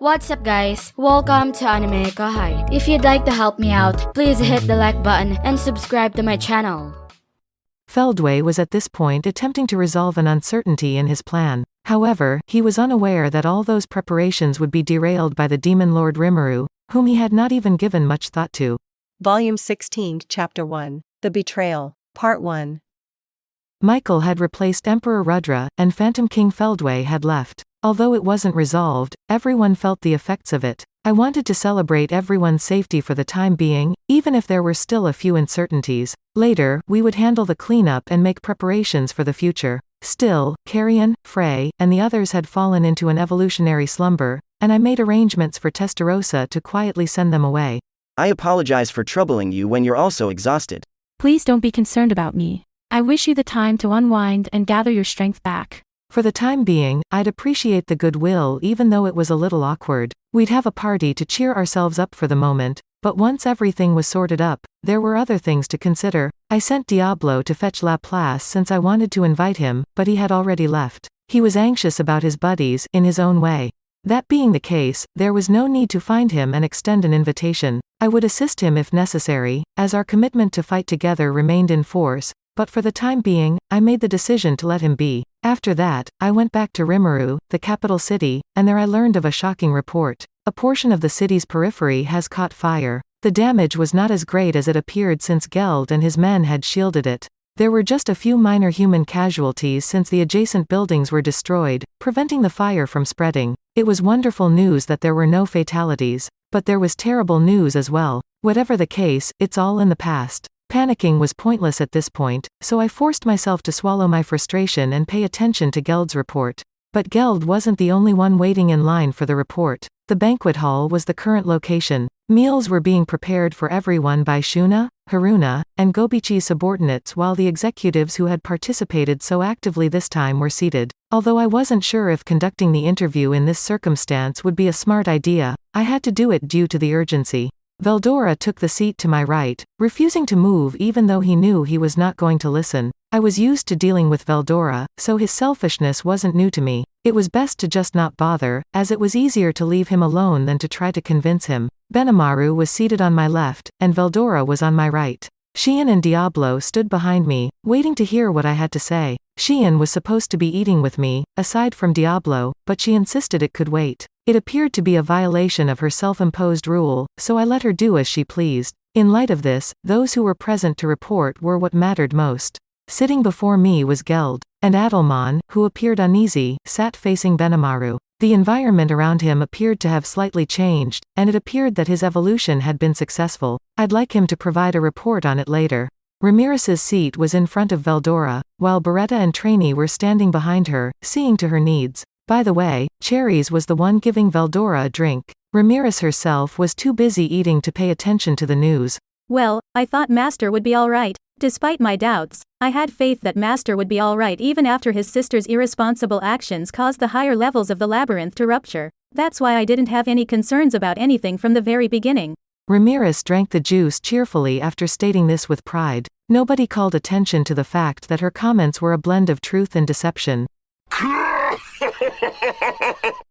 What's up guys? Welcome to AnimeKouhai. If you'd like to help me out, please hit the like button and subscribe to my channel. Feldway was at this point attempting to resolve an uncertainty in his plan. However, he was unaware that all those preparations would be derailed by the demon lord Rimuru, whom he had not even given much thought to. Volume 16, Chapter 1. The Betrayal, Part 1. Michael had replaced Emperor Rudra, and Phantom King Feldway had left. Although it wasn't resolved, everyone felt the effects of it. I wanted to celebrate everyone's safety for the time being, even if there were still a few uncertainties. Later, we would handle the cleanup and make preparations for the future. Still, Carrion, Frey, and the others had fallen into an evolutionary slumber, and I made arrangements for Testarossa to quietly send them away. I apologize for troubling you when you're also exhausted. Please don't be concerned about me. I wish you the time to unwind and gather your strength back. For the time being, I'd appreciate the goodwill even though it was a little awkward. We'd have a party to cheer ourselves up for the moment, but once everything was sorted up, there were other things to consider. I sent Diablo to fetch Laplace since I wanted to invite him, but he had already left. He was anxious about his buddies, in his own way. That being the case, there was no need to find him and extend an invitation. I would assist him if necessary, as our commitment to fight together remained in force, but for the time being, I made the decision to let him be. After that, I went back to Rimuru, the capital city, and there I learned of a shocking report. A portion of the city's periphery has caught fire. The damage was not as great as it appeared since Geld and his men had shielded it. There were just a few minor human casualties since the adjacent buildings were destroyed, preventing the fire from spreading. It was wonderful news that there were no fatalities. But there was terrible news as well. Whatever the case, it's all in the past. Panicking was pointless at this point, so I forced myself to swallow my frustration and pay attention to Geld's report. But Geld wasn't the only one waiting in line for the report. The banquet hall was the current location. Meals were being prepared for everyone by Shuna, Haruna, and Gobichi's subordinates while the executives who had participated so actively this time were seated. Although I wasn't sure if conducting the interview in this circumstance would be a smart idea, I had to do it due to the urgency. Veldora took the seat to my right, refusing to move even though he knew he was not going to listen. I was used to dealing with Veldora, so his selfishness wasn't new to me. It was best to just not bother, as it was easier to leave him alone than to try to convince him. Benimaru was seated on my left, and Veldora was on my right. Shion and Diablo stood behind me, waiting to hear what I had to say. Shion was supposed to be eating with me, aside from Diablo, but she insisted it could wait. It appeared to be a violation of her self-imposed rule, so I let her do as she pleased. In light of this, those who were present to report were what mattered most. Sitting before me was Geld, and Adelman, who appeared uneasy, sat facing Benimaru. The environment around him appeared to have slightly changed, and it appeared that his evolution had been successful. I'd like him to provide a report on it later. Ramirez's seat was in front of Veldora, while Beretta and Trainee were standing behind her, seeing to her needs. By the way, Cherries was the one giving Veldora a drink. Ramirez herself was too busy eating to pay attention to the news. Well, I thought Master would be alright. Despite my doubts, I had faith that Master would be alright even after his sister's irresponsible actions caused the higher levels of the labyrinth to rupture. That's why I didn't have any concerns about anything from the very beginning. Ramirez drank the juice cheerfully after stating this with pride. Nobody called attention to the fact that her comments were a blend of truth and deception.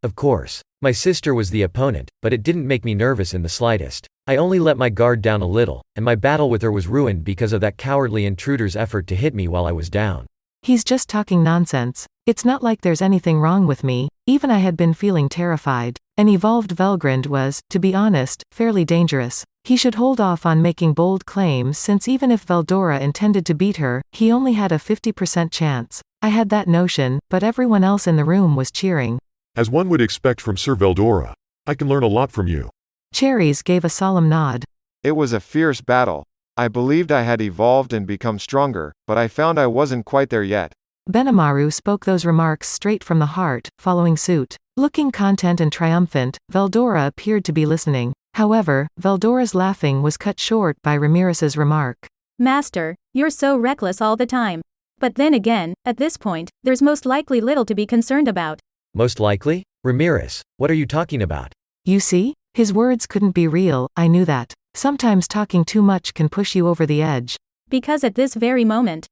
Of course. My sister was the opponent, but it didn't make me nervous in the slightest. I only let my guard down a little, and my battle with her was ruined because of that cowardly intruder's effort to hit me while I was down. He's just talking nonsense. It's not like there's anything wrong with me, even I had been feeling terrified. An evolved Velgrind was, to be honest, fairly dangerous. He should hold off on making bold claims since even if Veldora intended to beat her, he only had a 50% chance. I had that notion, but everyone else in the room was cheering. As one would expect from Sir Veldora, I can learn a lot from you. Cherries gave a solemn nod. It was a fierce battle. I believed I had evolved and become stronger, but I found I wasn't quite there yet. Benimaru spoke those remarks straight from the heart, following suit. Looking content and triumphant, Veldora appeared to be listening. However, Veldora's laughing was cut short by Ramirez's remark. Master, you're so reckless all the time. But then again, at this point, there's most likely little to be concerned about. Most likely? Ramirez, what are you talking about? You see? His words couldn't be real, I knew that. Sometimes talking too much can push you over the edge. Because at this very moment,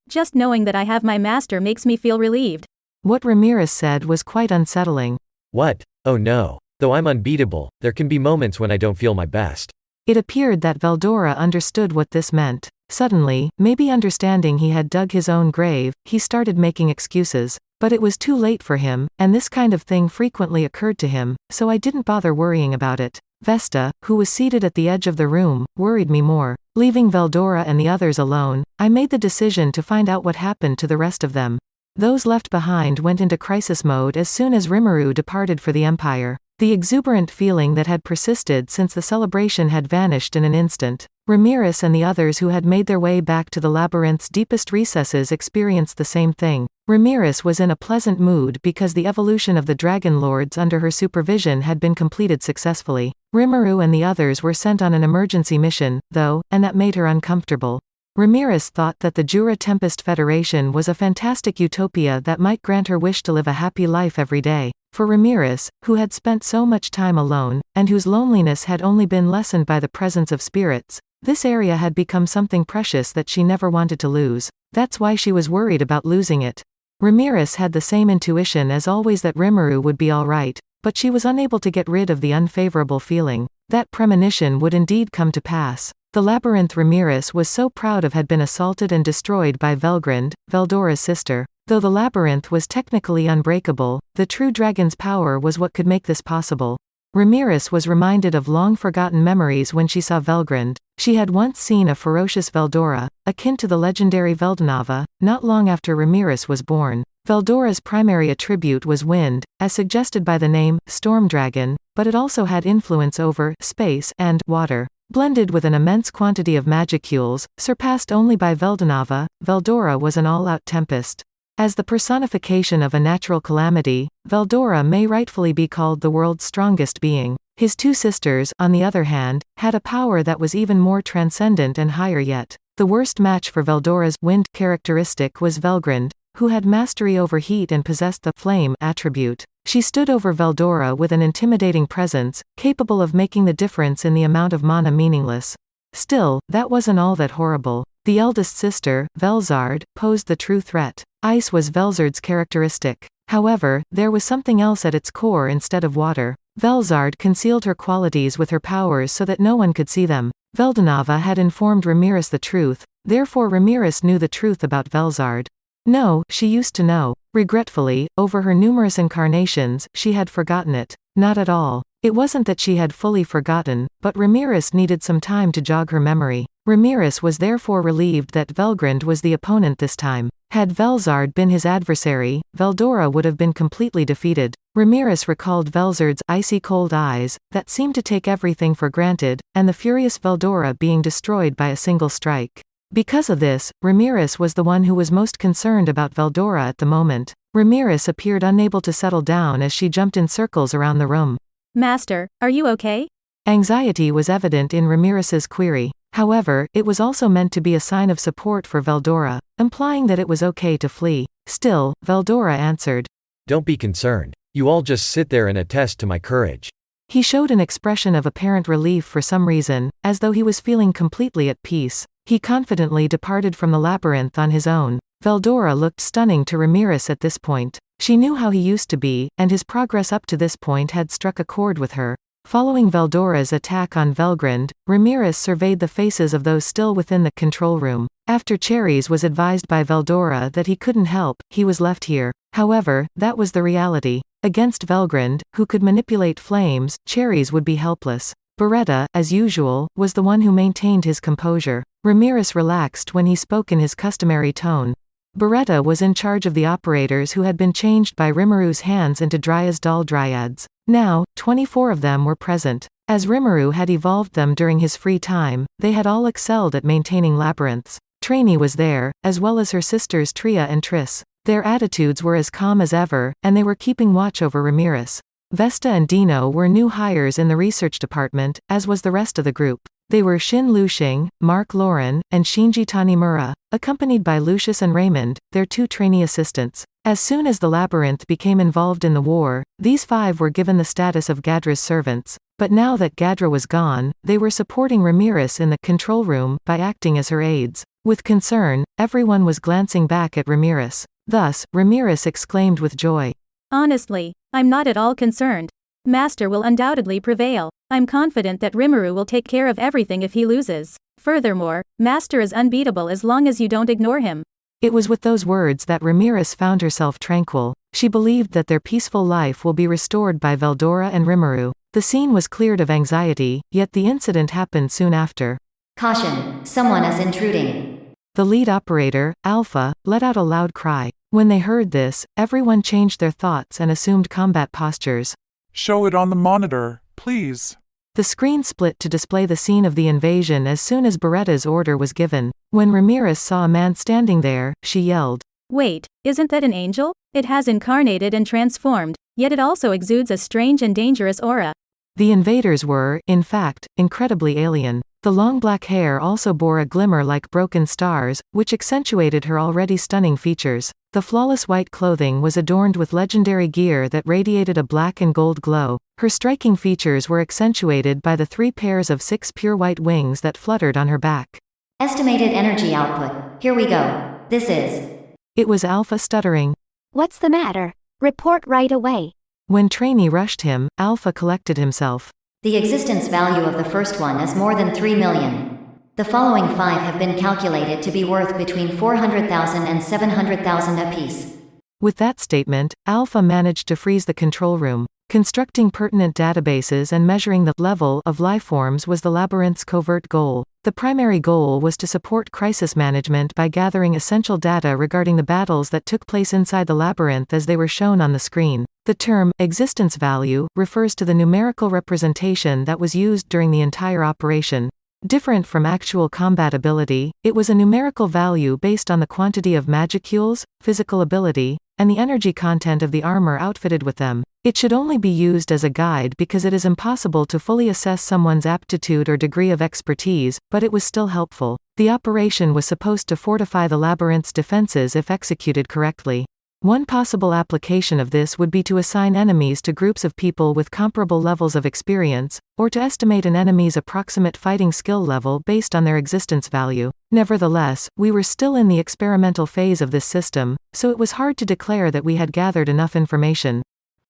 just knowing that I have my master makes me feel relieved. What Ramirez said was quite unsettling. What? Oh no. Though I'm unbeatable, there can be moments when I don't feel my best. It appeared that Veldora understood what this meant. Suddenly, maybe understanding he had dug his own grave, he started making excuses. But it was too late for him, and this kind of thing frequently occurred to him, so I didn't bother worrying about it. Vesta, who was seated at the edge of the room, worried me more. Leaving Veldora and the others alone, I made the decision to find out what happened to the rest of them. Those left behind went into crisis mode as soon as Rimuru departed for the Empire. The exuberant feeling that had persisted since the celebration had vanished in an instant. Ramirez and the others who had made their way back to the labyrinth's deepest recesses experienced the same thing. Ramirez was in a pleasant mood because the evolution of the Dragon Lords under her supervision had been completed successfully. Rimuru and the others were sent on an emergency mission, though, and that made her uncomfortable. Ramirez thought that the Jura Tempest Federation was a fantastic utopia that might grant her wish to live a happy life every day. For Ramirez, who had spent so much time alone, and whose loneliness had only been lessened by the presence of spirits, this area had become something precious that she never wanted to lose. That's why she was worried about losing it. Ramirez had the same intuition as always that Rimuru would be alright, but she was unable to get rid of the unfavorable feeling. That premonition would indeed come to pass. The labyrinth Ramirez was so proud of had been assaulted and destroyed by Velgrand, Veldora's sister. Though the labyrinth was technically unbreakable, the true dragon's power was what could make this possible. Ramirez was reminded of long-forgotten memories when she saw Velgrand. She had once seen a ferocious Veldora, akin to the legendary Veldanava, not long after Ramirez was born. Veldora's primary attribute was wind, as suggested by the name, Storm Dragon, but it also had influence over space and water. Blended with an immense quantity of magicules, surpassed only by Veldanava, Veldora was an all-out tempest. As the personification of a natural calamity, Veldora may rightfully be called the world's strongest being. His two sisters, on the other hand, had a power that was even more transcendent and higher yet. The worst match for Veldora's wind characteristic was Velgrand, who had mastery over heat and possessed the flame attribute. She stood over Veldora with an intimidating presence, capable of making the difference in the amount of mana meaningless. Still, that wasn't all that horrible. The eldest sister, Velzard, posed the true threat. Ice was Velzard's characteristic. However, there was something else at its core instead of water. Velzard concealed her qualities with her powers so that no one could see them. Veldanava had informed Ramirez the truth, therefore Ramirez knew the truth about Velzard. No, she used to know. Regretfully, over her numerous incarnations, she had forgotten it. Not at all. It wasn't that she had fully forgotten, but Ramirez needed some time to jog her memory. Ramirez was therefore relieved that Velgrand was the opponent this time. Had Velzard been his adversary, Veldora would have been completely defeated. Ramirez recalled Velzard's icy cold eyes, that seemed to take everything for granted, and the furious Veldora being destroyed by a single strike. Because of this, Ramirez was the one who was most concerned about Veldora at the moment. Ramirez appeared unable to settle down as she jumped in circles around the room. Master, are you okay? Anxiety was evident in Ramirez's query. However, it was also meant to be a sign of support for Veldora, implying that it was okay to flee. Still, Veldora answered, "Don't be concerned. You all just sit there and attest to my courage." He showed an expression of apparent relief for some reason, as though he was feeling completely at peace. He confidently departed from the labyrinth on his own. Veldora looked stunning to Ramirez at this point. She knew how he used to be, and his progress up to this point had struck a chord with her. Following Veldora's attack on Velgrand, Ramirez surveyed the faces of those still within the control room. After Cherries was advised by Veldora that he couldn't help, he was left here. However, that was the reality. Against Velgrand, who could manipulate flames, Cherries would be helpless. Beretta, as usual, was the one who maintained his composure. Ramirez relaxed when he spoke in his customary tone. Beretta was in charge of the operators who had been changed by Rimuru's hands into Dryasdal Dryads. Now, 24 of them were present. As Rimuru had evolved them during his free time, they had all excelled at maintaining labyrinths. Trainee was there, as well as her sisters Tria and Triss. Their attitudes were as calm as ever, and they were keeping watch over Ramirez. Vesta and Dino were new hires in the research department, as was the rest of the group. They were Shin Luxing, Mark Lauren, and Shinji Tanimura, accompanied by Lucius and Raymond, their two trainee assistants. As soon as the labyrinth became involved in the war, these 5 were given the status of Gadra's servants. But now that Gadra was gone, they were supporting Ramirez in the control room by acting as her aides. With concern, everyone was glancing back at Ramirez. Thus, Ramirez exclaimed with joy, Honestly, I'm not at all concerned. Master will undoubtedly prevail. I'm confident that Rimuru will take care of everything if he loses. Furthermore, Master is unbeatable as long as you don't ignore him. It was with those words that Ramirez found herself tranquil. She believed that their peaceful life will be restored by Veldora and Rimuru. The scene was cleared of anxiety, yet the incident happened soon after. Caution, someone is intruding. The lead operator, Alpha, let out a loud cry. When they heard this, everyone changed their thoughts and assumed combat postures. Show it on the monitor, please. The screen split to display the scene of the invasion as soon as Beretta's order was given. When Ramirez saw a man standing there, she yelled, Wait, isn't that an angel? It has incarnated and transformed, yet it also exudes a strange and dangerous aura. The invaders were, in fact, incredibly alien. The long black hair also bore a glimmer like broken stars, which accentuated her already stunning features. The flawless white clothing was adorned with legendary gear that radiated a black and gold glow. Her striking features were accentuated by the 3 pairs of 6 pure white wings that fluttered on her back. Estimated energy output. Here we go. This is. It was Alpha stuttering. What's the matter? Report right away. When Trainee rushed him, Alpha collected himself. The existence value of the first one is more than 3 million. The following 5 have been calculated to be worth between 400,000 and 700,000 apiece. With that statement, Alpha managed to freeze the control room. Constructing pertinent databases and measuring the level of lifeforms was the Labyrinth's covert goal. The primary goal was to support crisis management by gathering essential data regarding the battles that took place inside the labyrinth as they were shown on the screen. The term, existence value, refers to the numerical representation that was used during the entire operation. Different from actual combat ability, it was a numerical value based on the quantity of magicules, physical ability, and the energy content of the armor outfitted with them. It should only be used as a guide because it is impossible to fully assess someone's aptitude or degree of expertise, but it was still helpful. The operation was supposed to fortify the labyrinth's defenses if executed correctly. One possible application of this would be to assign enemies to groups of people with comparable levels of experience, or to estimate an enemy's approximate fighting skill level based on their existence value. Nevertheless, we were still in the experimental phase of this system, so it was hard to declare that we had gathered enough information.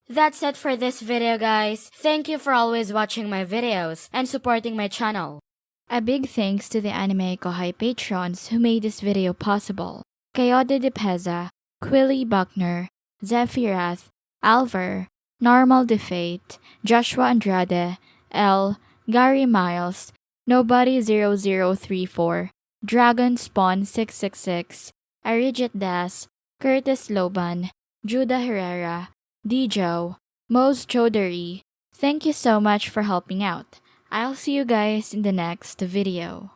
That's it for this video, guys. Thank you for always watching my videos and supporting my channel. A big thanks to the AnimeKouhai patrons who made this video possible. Coyote de Peza, Quilly Buckner, Zephyrath, Alver, Normal Defate, Joshua Andrade, L, Gary Miles, Nobody0034, Dragon Spawn 666, Arijit Das, Curtis Loban, Judah Herrera, Dijo, Mose Chaudhary. Thank you so much for helping out. I'll see you guys in the next video.